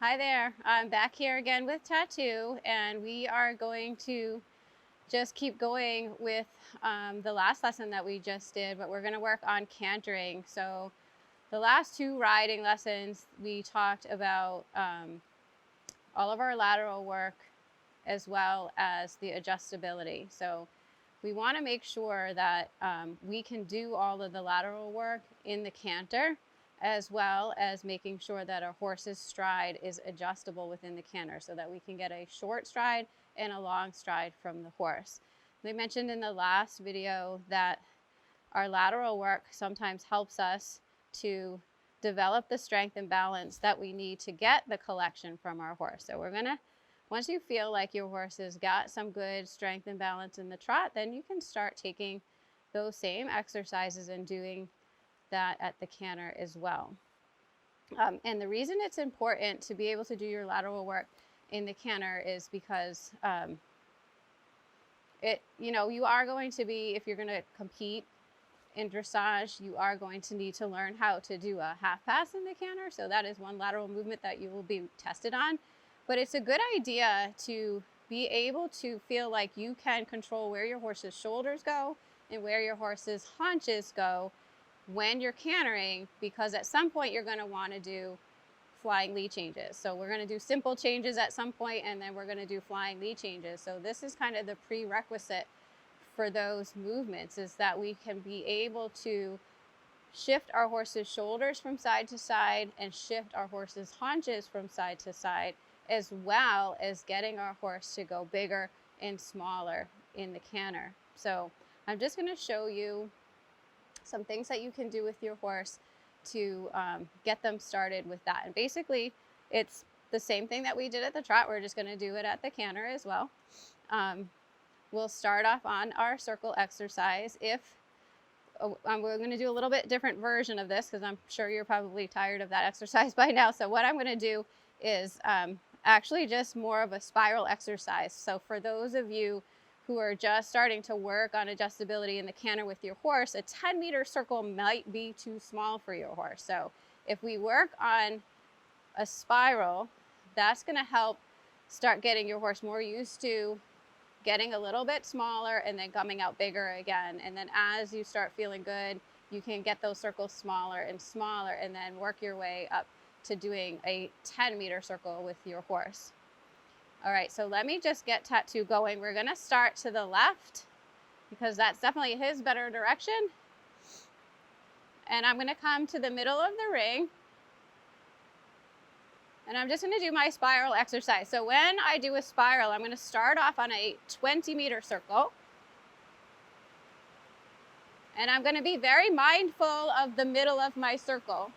Hi there, I'm back here again with Tattoo, and we are going to just keep going with the last lesson that we just did, but we're going to work on cantering. So the last two riding lessons, we talked about all of our lateral work as well as the adjustability. So we want to make sure that we can do all of the lateral work in the canter, as well as making sure that our horse's stride is adjustable within the canter so that we can get a short stride and a long stride from the horse. We mentioned in the last video that our lateral work sometimes helps us to develop the strength and balance that we need to get the collection from our horse. So we're gonna, once you feel like your horse has got some good strength and balance in the trot, then you can start taking those same exercises and doing that at the canter as well. And the reason it's important to be able to do your lateral work in the canter is because you are going to be, if you're going to compete in dressage, you are going to need to learn how to do a half pass in the canter. So that is one lateral movement that you will be tested on. But it's a good idea to be able to feel like you can control where your horse's shoulders go and where your horse's haunches go when you're cantering, because at some point you're going to want to do flying lead changes. So we're going to do simple changes at some point, and then we're going to do flying lead changes. So this is kind of the prerequisite for those movements, is that we can be able to shift our horse's shoulders from side to side and shift our horse's haunches from side to side, as well as getting our horse to go bigger and smaller in the canter. So I'm just going to show you some things that you can do with your horse to get them started with that. And basically it's the same thing that we did at the trot. We're just going to do it at the canter as well. We'll start off on our circle exercise. We're going to do a little bit different version of this, because I'm sure you're probably tired of that exercise by now. So what I'm going to do is actually just more of a spiral exercise. So for those of you who are just starting to work on adjustability in the canter with your horse, a 10-meter circle might be too small for your horse. So if we work on a spiral, that's going to help start getting your horse more used to getting a little bit smaller and then coming out bigger again. And then as you start feeling good, you can get those circles smaller and smaller, and then work your way up to doing a 10-meter circle with your horse. All right, so let me just get Tattoo going. We're going to start to the left, because that's definitely his better direction. And I'm going to come to the middle of the ring, and I'm just going to do my spiral exercise. So when I do a spiral, I'm going to start off on a 20-meter circle. And I'm going to be very mindful of the middle of my circle,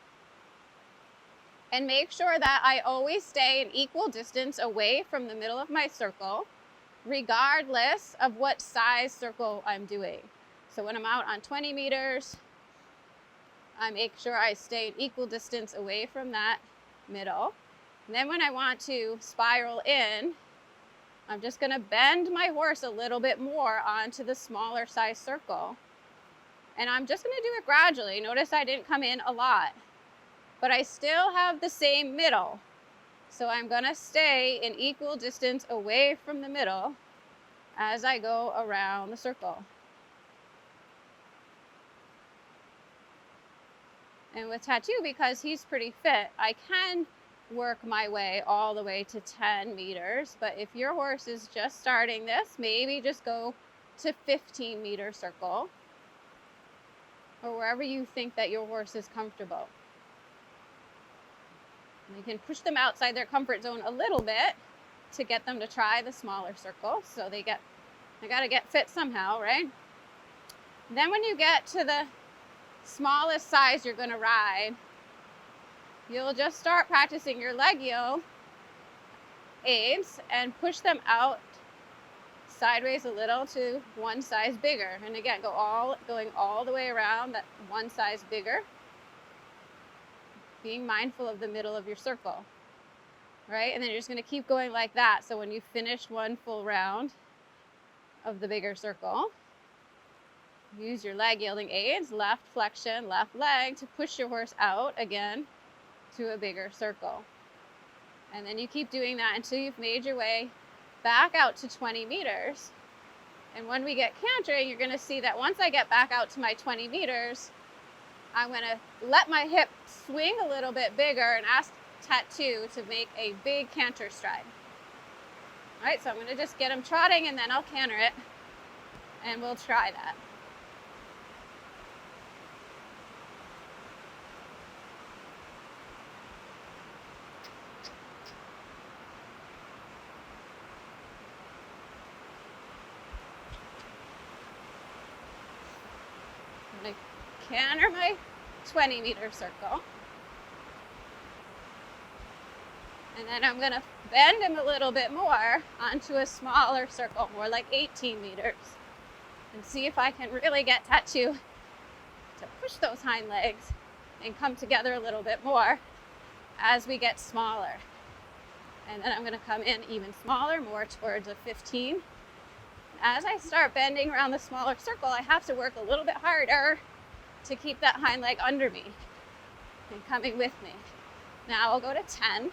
and make sure that I always stay an equal distance away from the middle of my circle, regardless of what size circle I'm doing. So when I'm out on 20 meters, I make sure I stay an equal distance away from that middle. And then when I want to spiral in, I'm just going to bend my horse a little bit more onto the smaller size circle. And I'm just going to do it gradually. Notice I didn't come in a lot, but I still have the same middle. So I'm going to stay an equal distance away from the middle as I go around the circle. And with Tattoo, because he's pretty fit, I can work my way all the way to 10 meters. But if your horse is just starting this, maybe just go to 15-meter circle, or wherever you think that your horse is comfortable. You can push them outside their comfort zone a little bit to get them to try the smaller circle. So they got to get fit somehow, right? Then when you get to the smallest size you're going to ride, you'll just start practicing your legio aids and push them out sideways a little to one size bigger. And again, going all the way around that one size bigger, being mindful of the middle of your circle, right? And then you're just going to keep going like that. So when you finish one full round of the bigger circle, use your leg yielding aids, left flexion, left leg, to push your horse out again to a bigger circle. And then you keep doing that until you've made your way back out to 20 meters. And when we get cantering, you're going to see that once I get back out to my 20 meters, I'm going to let my hip swing a little bit bigger and ask Tattoo to make a big canter stride. All right, so I'm going to just get him trotting and then I'll canter it, and we'll try that. I'm going to canter my 20-meter circle. And then I'm going to bend him a little bit more onto a smaller circle, more like 18 meters. And see if I can really get Tattoo to push those hind legs and come together a little bit more as we get smaller. And then I'm going to come in even smaller, more towards a 15. As I start bending around the smaller circle, I have to work a little bit harder to keep that hind leg under me and coming with me. Now I'll go to 10.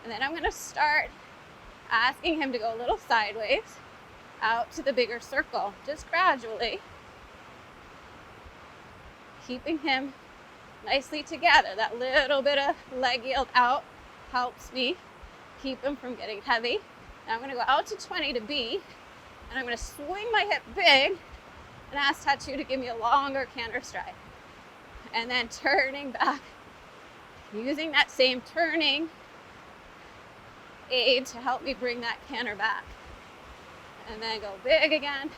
And then I'm going to start asking him to go a little sideways out to the bigger circle, just gradually, keeping him nicely together. That little bit of leg yield out helps me keep him from getting heavy. Now I'm going to go out to 20 to B, and I'm going to swing my hip big and ask Tattoo to give me a longer canter stride. And then turning back, using that same turning aid to help me bring that canter back. And then go big again,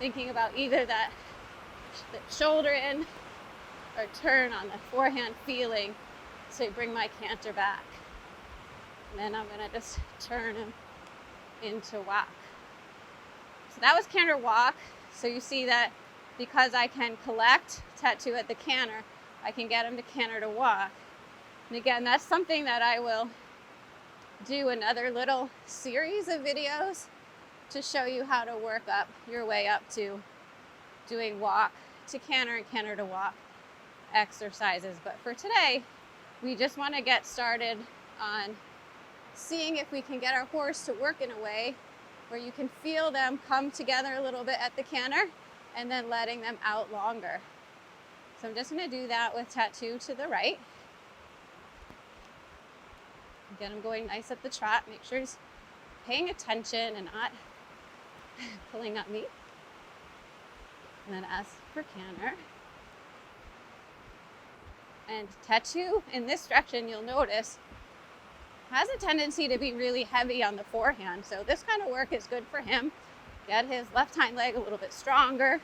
thinking about either that shoulder in or turn on the forehand feeling to bring my canter back. And then I'm going to just turn him into walk. So that was canter walk. So you see that because I can collect Tattoo at the canter, I can get him to canter to walk. And again, that's something that I will do another little series of videos to show you how to work up your way up to doing walk to canter and canter to walk exercises. But for today, we just want to get started on seeing if we can get our horse to work in a way where you can feel them come together a little bit at the canter and then letting them out longer. So I'm just going to do that with Tattoo to the right. Get him going nice at the trot. Make sure he's paying attention and not pulling at me. And then ask for canter. And Tattoo in this direction, you'll notice, has a tendency to be really heavy on the forehand. So this kind of work is good for him. Get his left hind leg a little bit stronger.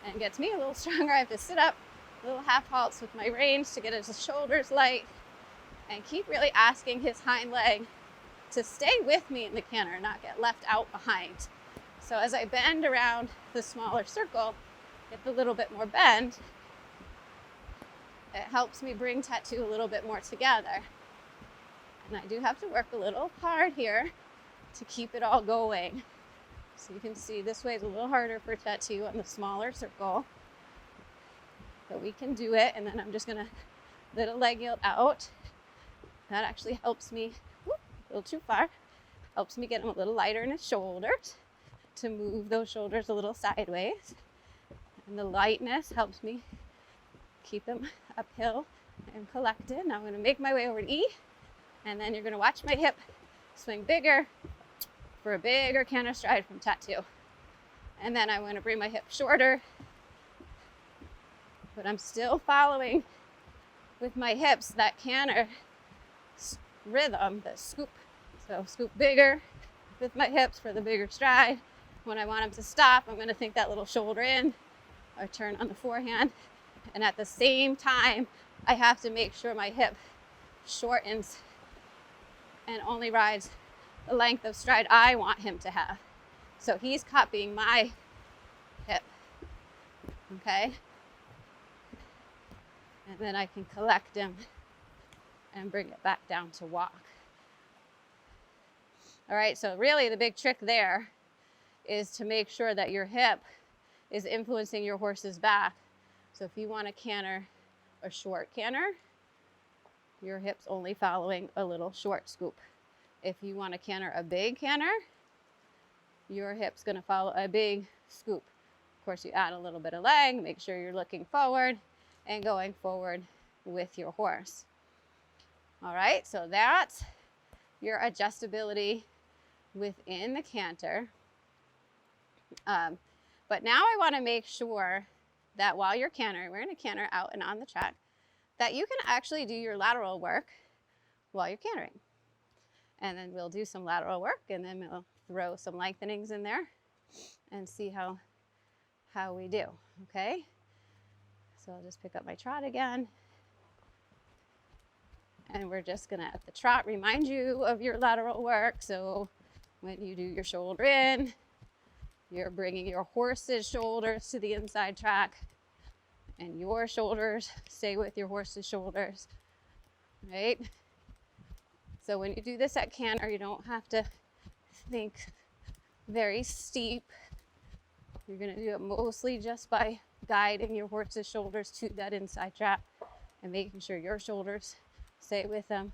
And gets me a little stronger. I have to sit up, little half halts with my reins to get his shoulders light. And keep really asking his hind leg to stay with me in the canter, not get left out behind. So as I bend around the smaller circle, get a little bit more bend, it helps me bring Tattoo a little bit more together. And I do have to work a little hard here to keep it all going. So you can see this way is a little harder for Tattoo on the smaller circle. But we can do it, and then I'm just gonna little leg yield out. That actually helps me, a little too far, helps me get him a little lighter in his shoulders to move those shoulders a little sideways. And the lightness helps me keep him uphill and collected. Now I'm going to make my way over to E, and then you're going to watch my hip swing bigger for a bigger canter stride from Tattoo. And then I'm going to bring my hip shorter, but I'm still following with my hips that canter rhythm, the scoop. So scoop bigger with my hips for the bigger stride. When I want him to stop, I'm going to think that little shoulder in or turn on the forehand. And at the same time, I have to make sure my hip shortens and only rides the length of stride I want him to have. So he's copying my hip, okay? And then I can collect him and bring it back down to walk. All right, so really the big trick there is to make sure that your hip is influencing your horse's back. So if you want to canter a short canter, your hip's only following a little short scoop. If you want to canter a big canter, your hip's going to follow a big scoop. Of course, you add a little bit of leg, make sure you're looking forward and going forward with your horse. All right, so that's your adjustability within the canter. But now I want to make sure that while you're cantering, we're going to canter out and on the track, that you can actually do your lateral work while you're cantering. And then we'll do some lateral work, and then we'll throw some lengthenings in there and see how we do, okay? So I'll just pick up my trot again. And we're just gonna, at the trot, remind you of your lateral work. So when you do your shoulder in, you're bringing your horse's shoulders to the inside track, and your shoulders stay with your horse's shoulders, right? So when you do this at canter, you don't have to think very steep. You're gonna do it mostly just by guiding your horse's shoulders to that inside track and making sure your shoulders stay with them.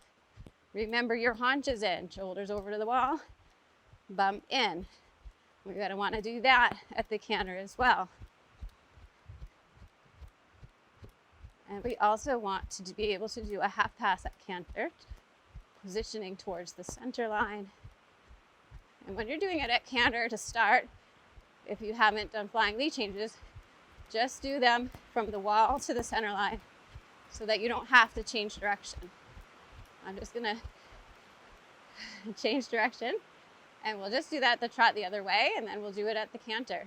Remember your haunches in, shoulders over to the wall, bump in. We're gonna wanna do that at the canter as well. And we also want to be able to do a half pass at canter, positioning towards the center line. And when you're doing it at canter to start, if you haven't done flying lead changes, just do them from the wall to the center line so that you don't have to change direction. I'm just gonna change direction, and we'll just do that at the trot the other way, and then we'll do it at the canter.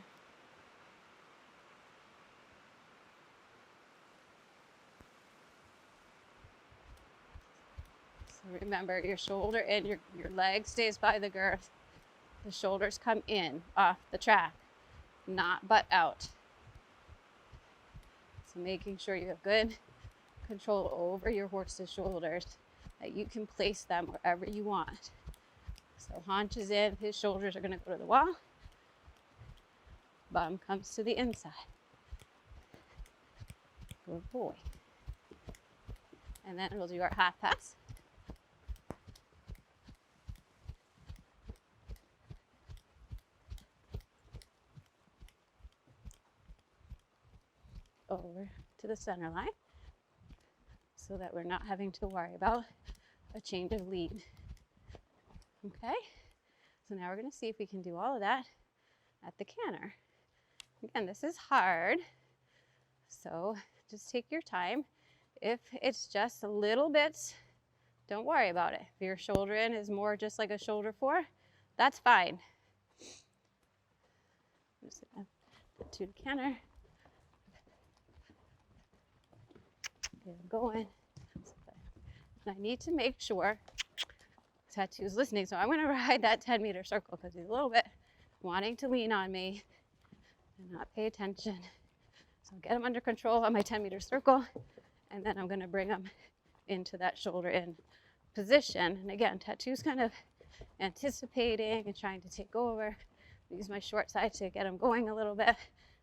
So remember, your shoulder in, your leg stays by the girth. The shoulders come in off the track, not butt out. So making sure you have good control over your horse's shoulders, that you can place them wherever you want. So haunches in, his shoulders are gonna go to the wall. Bum comes to the inside. Good boy. And then we'll do our half pass. Over to the center line so that we're not having to worry about a change of lead. Okay, so now we're going to see if we can do all of that at the canter. Again, this is hard, so just take your time. If it's just a little bit, don't worry about it. If your shoulder in is more just like a shoulder 4, that's fine. Just to the canter. Get him going. And I need to make sure Tattoo's listening, so I'm going to ride that 10-meter circle because he's a little bit wanting to lean on me and not pay attention. So I'll get him under control on my 10-meter circle, and then I'm going to bring him into that shoulder in position. And again, Tattoo's kind of anticipating and trying to take over. Use my short side to get him going a little bit.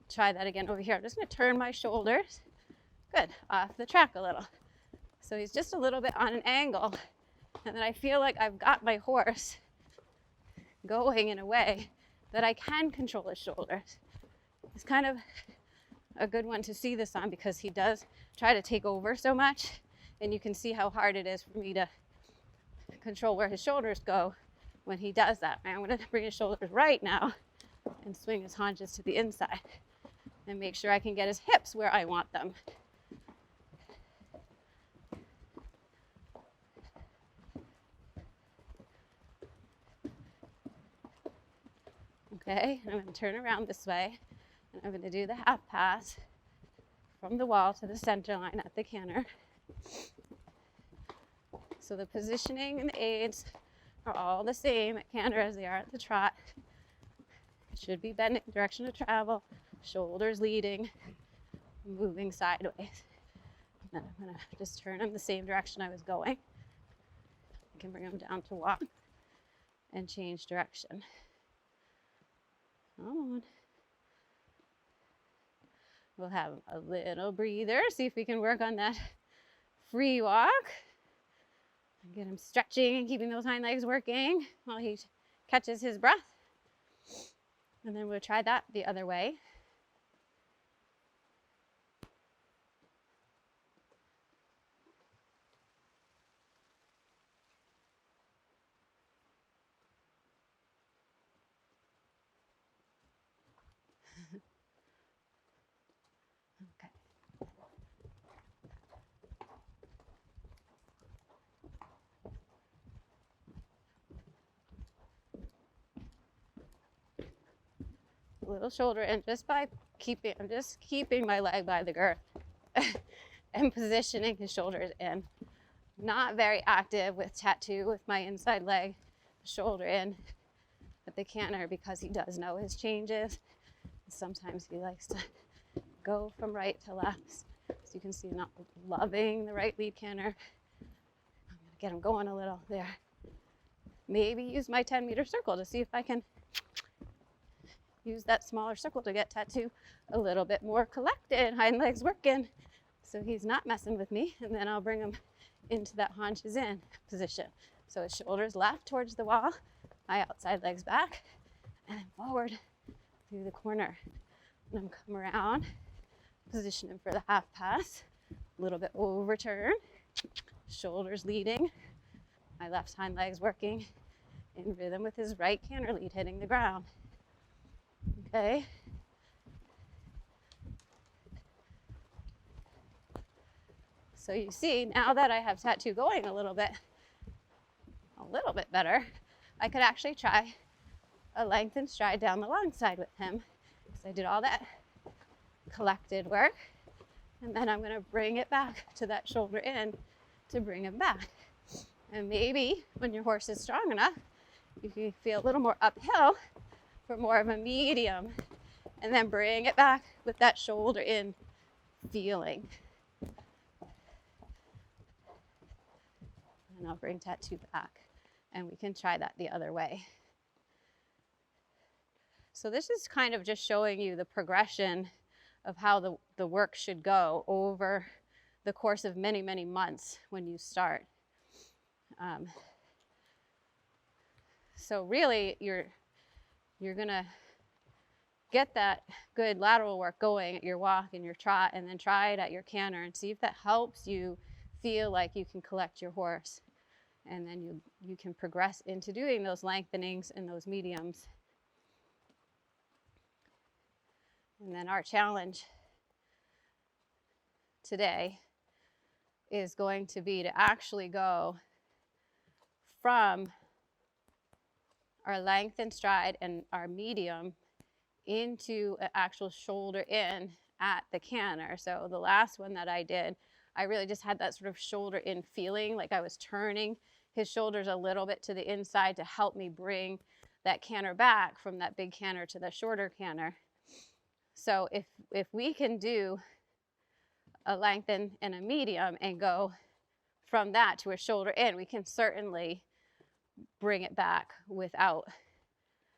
Try that again over here. I'm just going to turn my shoulders, good, off the track a little. So he's just a little bit on an angle. And then I feel like I've got my horse going in a way that I can control his shoulders. It's kind of a good one to see this on because he does try to take over so much, and you can see how hard it is for me to control where his shoulders go when he does that. I'm going to bring his shoulders right now and swing his haunches to the inside and make sure I can get his hips where I want them. Okay, and I'm going to turn around this way, and I'm going to do the half pass from the wall to the center line at the canter. So the positioning and the aids are all the same at canter as they are at the trot. It should be bending direction of travel, shoulders leading, moving sideways. And then I'm gonna just turn them the same direction I was going. I can bring them down to walk and change direction. Come on. We'll have a little breather, see if we can work on that free walk. Get him stretching and keeping those hind legs working while he catches his breath. And then we'll try that the other way. Okay. A little shoulder in just by I'm just keeping my leg by the girth and positioning his shoulders in. Not very active with tattoo with my inside leg, shoulder in at the canter because he does know his changes. Sometimes he likes to go from right to left. So you can see not loving the right lead canter. I'm gonna get him going a little there. Maybe use my 10-meter circle to see if I can use that smaller circle to get tattoo a little bit more collected, hind legs working, so he's not messing with me. And then I'll bring him into that haunches in position. So his shoulders left towards the wall, my outside legs back, and then forward through the corner. And I'm come around, position him for the half pass, a little bit overturn, shoulders leading, my left hind legs working in rhythm with his right canter lead hitting the ground. Okay. So you see, now that I have tattoo going a little bit better, I could actually try a lengthened stride down the long side with him. So I did all that collected work, and then I'm going to bring it back to that shoulder in to bring him back. And maybe when your horse is strong enough, you can feel a little more uphill for more of a medium, and then bring it back with that shoulder in feeling. And I'll bring tattoo back, and we can try that the other way. So this is kind of just showing you the progression of how the work should go over the course of many, many months when you start. So really, you're gonna get that good lateral work going at your walk and your trot, and then try it at your canter and see if that helps you feel like you can collect your horse. And then you can progress into doing those lengthenings and those mediums. And then our challenge today is going to be to actually go from our lengthened stride and our medium into an actual shoulder in at the canter. So the last one that I did, I really just had that sort of shoulder in feeling, like I was turning his shoulders a little bit to the inside to help me bring that canter back from that big canter to the shorter canter. So if we can do a lengthen and a medium and go from that to a shoulder in, we can certainly bring it back without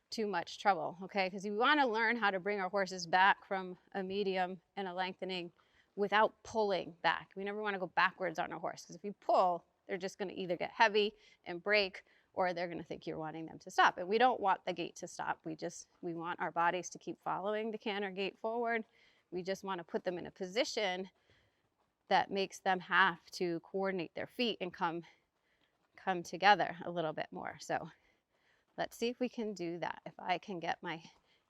too much trouble, okay? Because we want to learn how to bring our horses back from a medium and a lengthening without pulling back. We never want to go backwards on a horse, because if you pull, they're just going to either get heavy and break, or they're going to think you're wanting them to stop. And we don't want the gait to stop. We want our bodies to keep following the canter gait forward. We just want to put them in a position that makes them have to coordinate their feet and come together a little bit more. So let's see if we can do that. If I can get my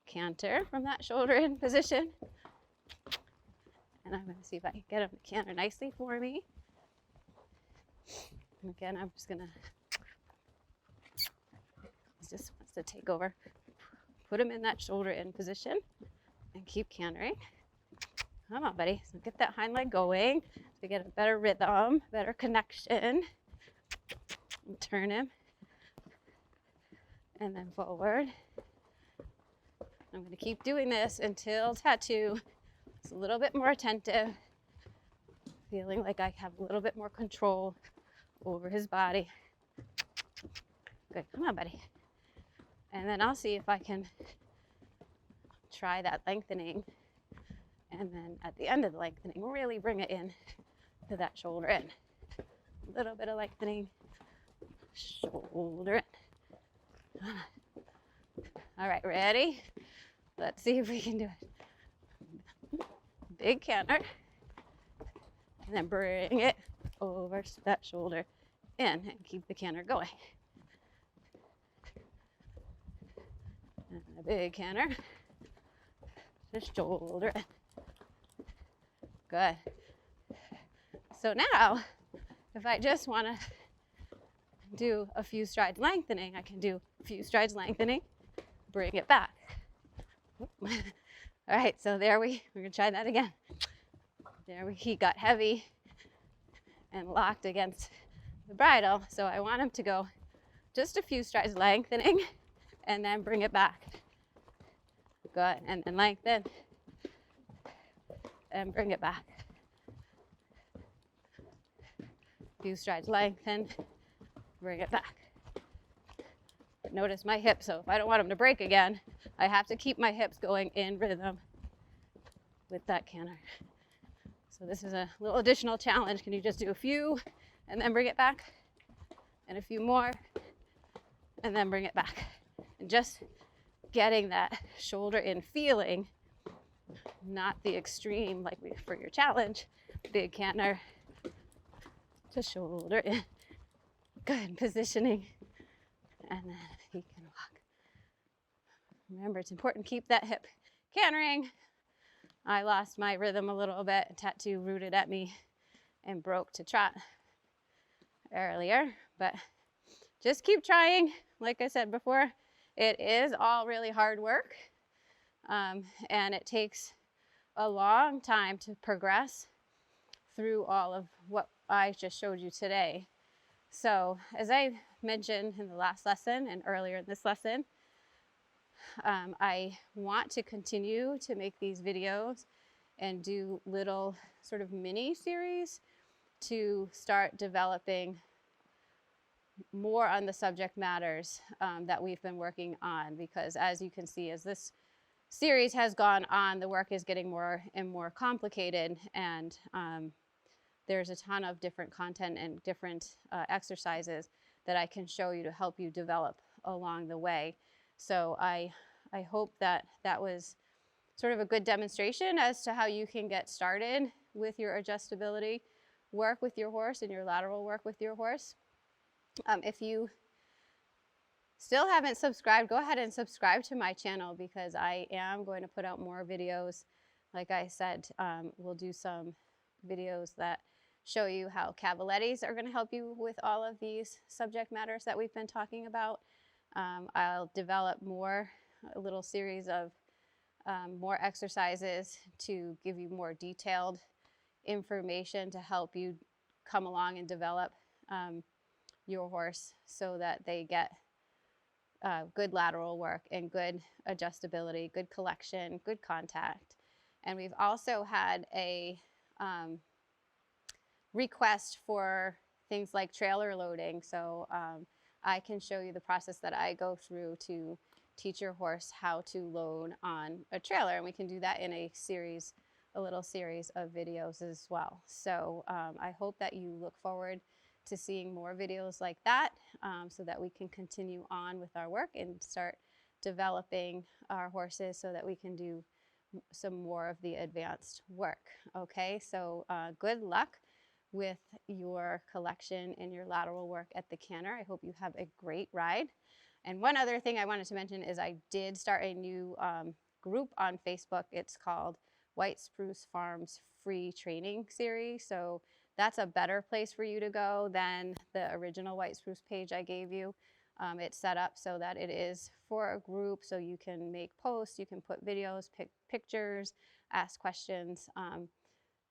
canter from that shoulder in position. And I'm going to see if I can get him to canter nicely for me. And again, I'm just going to, he just wants to take over. Put him in that shoulder in position and keep cantering. Come on, buddy. So get that hind leg going. So we get a better rhythm, better connection. Turn him. And then forward. I'm going to keep doing this until tattoo is a little bit more attentive, feeling like I have a little bit more control over his body. Good, come on, buddy. And then I'll see if I can try that lengthening. And then at the end of the lengthening, really bring it in to that shoulder in. A little bit of lengthening, shoulder in. All right, ready? Let's see if we can do it. Big canter. And then bring it over that shoulder in and keep the canter going. And a big canter. Just shoulder in. Good. So now, if I just want to do a few strides lengthening, I can do a few strides lengthening, bring it back. All right, so we're gonna try that again. He got heavy and locked against the bridle, so I want him to go just a few strides lengthening and then bring it back. Good, and then lengthen and bring it back. Few strides lengthen, bring it back. Notice my hips, so if I don't want them to break again, I have to keep my hips going in rhythm with that canter. So this is a little additional challenge. Can you just do a few and then bring it back? And a few more and then bring it back. And just getting that shoulder in feeling, not the extreme like for your challenge. Big canter to shoulder in. Good positioning. And then he can walk. Remember, it's important to keep that hip cantering. I lost my rhythm a little bit. Tattoo rooted at me and broke to trot earlier. But just keep trying. Like I said before, it is all really hard work. And it takes a long time to progress through all of what I just showed you today. So as I mentioned in the last lesson and earlier in this lesson, I want to continue to make these videos and do little sort of mini series to start developing more on the subject matters that we've been working on, because as you can see, as this series has gone on, the work is getting more and more complicated, and there's a ton of different content and different exercises that I can show you to help you develop along the way. So I hope that that was sort of a good demonstration as to how you can get started with your adjustability work with your horse and your lateral work with your horse. If you still haven't subscribed, go ahead and subscribe to my channel, because I am going to put out more videos. Like I said, we'll do some videos that show you how cavalettis are going to help you with all of these subject matters that we've been talking about. I'll develop a little series of more exercises to give you more detailed information to help you come along and develop your horse so that they get good lateral work and good adjustability, good collection, good contact. And we've also had a request for things like trailer loading. So I can show you the process that I go through to teach your horse how to load on a trailer. And we can do that in a little series of videos as well. So I hope that you look forward to seeing more videos like that, so that we can continue on with our work and start developing our horses so that we can do some more of the advanced work. Okay, so good luck with your collection and your lateral work at the canter. I hope you have a great ride. And one other thing I wanted to mention is I did start a new group on Facebook. It's called White Spruce Farms Free Training Series. So that's a better place for you to go than the original White Spruce page I gave you. It's set up so that it is for a group, so you can make posts, you can put videos, pick pictures, ask questions,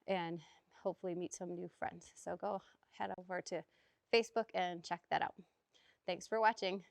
and hopefully meet some new friends. So go head over to Facebook and check that out. Thanks for watching.